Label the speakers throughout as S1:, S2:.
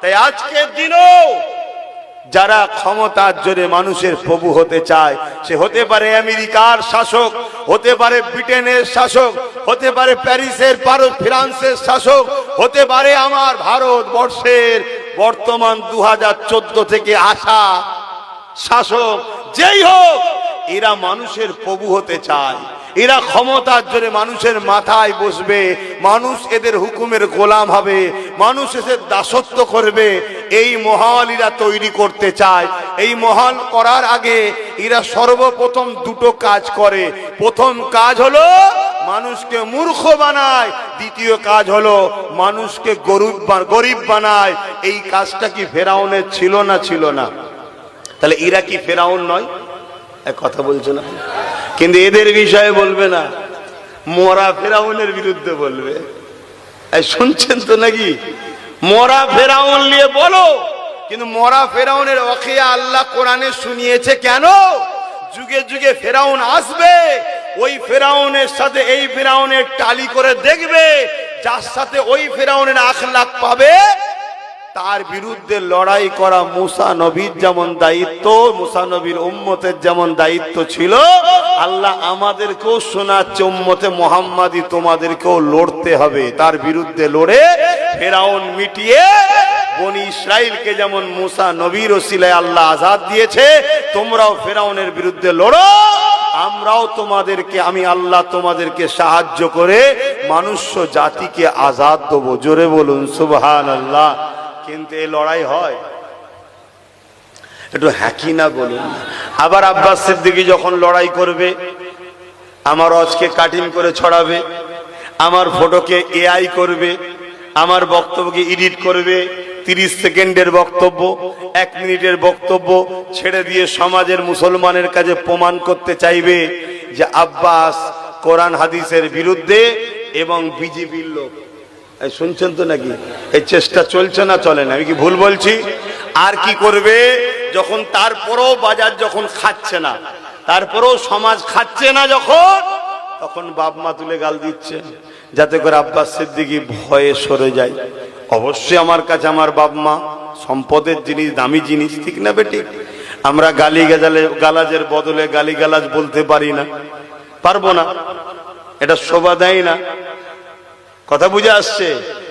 S1: তাই আজকের দিনও যারা ক্ষমতার জোরে মানুষের প্রভু হতে চায়, সে হতে পারে আমেরিকার শাসক, হতে পারে ব্রিটেনের শাসক, হতে পারে প্যারিসের ফ্রান্সের শাসক, হতে পারে আমার ভারতবর্ষের বর্তমান 2014 থেকে আসা শাসক, যেই হোক, এরা মানুষের প্রভু হতে চায়। এরা ক্ষমতার জোরে মানুষের মাথায় বসবে, মানুষ এদের হুকুমের গোলাম হবে, মানুষ এদের দাসত্ব করবে। এই মহল এরা তৈরি করতে চায়। এই মহল করার আগে এরা সর্বপ্রথম দুটো কাজ করে। প্রথম কাজ হলো মানুষকে মূর্খ বানায়, দ্বিতীয় কাজ হলো মানুষকে গরিব বানায়। এই কাজটা কি ফেরাউনের ছিল না? ছিল না? তাহলে এরা কি ফেরাউন নয়? কথা বলছো না, কিন্তু এদের বিষয়ে বলবে না, মরা ফেরাউনের বিরুদ্ধে বলবে। শুনছেন তো নাকি? মরা ফেরাউন নিয়ে বলো, কিন্তু মরা ফেরাউনের ওয়াকিয়া আল্লাহ কোরআনে শুনিয়েছে কেন? যুগে যুগে ফেরাউন আসবে, ওই ফেরাউনের সাথে এই ফেরাউনের টালি করে দেখবে, যার সাথে ওই ফেরাউনের আখলাক পাবে, তার বিরুদ্ধে লড়াই করা মুসা নবীর যেমন দায়িত্ব, মুসা নবীর উম্মতের যেমন দায়িত্ব ছিল, আল্লাহ আমাদেরকেও শোনাচ্ছে, উম্মতে মুহাম্মাদি তোমাদেরকেও লড়তে হবে। তার বিরুদ্ধে লড়ে ফেরাউন মিটিয়ে বনি ইসরাইলকে যেমন মুসা নবীর ওসিলায় আল্লাহ আজাদ দিয়েছে, তোমরাও ফেরাউনের বিরুদ্ধে লড়ো। আমরাও তোমাদেরকে, আমি আল্লাহ তোমাদেরকে সাহায্য করে মনুষ্য জাতিকে আজাদ দেবো। জোরে বলুন সুবহানাল্লাহ। কিন্তু এই লড়াই হয়, একটু হ্যাকি না বলুন। আবার আব্বাস সিদ্দিকী যখন লড়াই করবে, আমার অজকে কাটিং করে ছড়াবে, আমার ফটোকে এআই করবে, আমার বক্তব্যকে এডিট করবে, 30 সেকেন্ডের বক্তব্য, 1 মিনিটের বক্তব্য ছেড়ে দিয়ে সমাজের মুসলমানের কাছে প্রমাণ করতে চাইবে যে আব্বাস কোরআন হাদিসের বিরুদ্ধে এবং বিজেপির লোক। শুনছেন তো নাকি? এই চেষ্টা চলছে না চলে না? আমি কি ভুল বলছি? আর কি করবে যখন তারপরেও বাজার যখন খাচ্ছে না, তারপরেও সমাজ খাচ্ছে না, যখন তখন বাপ মা তুলে গাল দিচ্ছে, যাতে করে আব্বাস সিদ্দিকী ভয়ে সরে যায়। অবশ্যই আমার কাছে আমার বাপ মা সম্পদের জিনিস, দামি জিনিস, ঠিক না বেটি? আমরা গালাজের বদলে গালিগালাজ বলতে পারি না, পারবো না, এটা শোভা দেয় না। কথা বুঝে আসছে?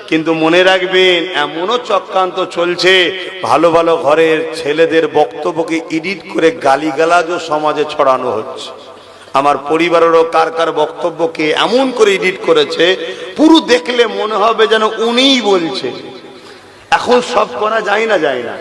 S1: কিন্তু মনে রাখবেন, এমনও চক্রান্ত চলছে, ভালো ভালো ঘরের ছেলেদের বক্তব্যকে এডিট করে গালিগালাজও সমাজে ছড়ানো হচ্ছে। আমার পরিবারেরও কার কার বক্তব্যকে এমন করে এডিট করেছে, পুরো দেখলে মনে হবে যেন উনিই বলছে। এখন সব করা যায় না, যায় না।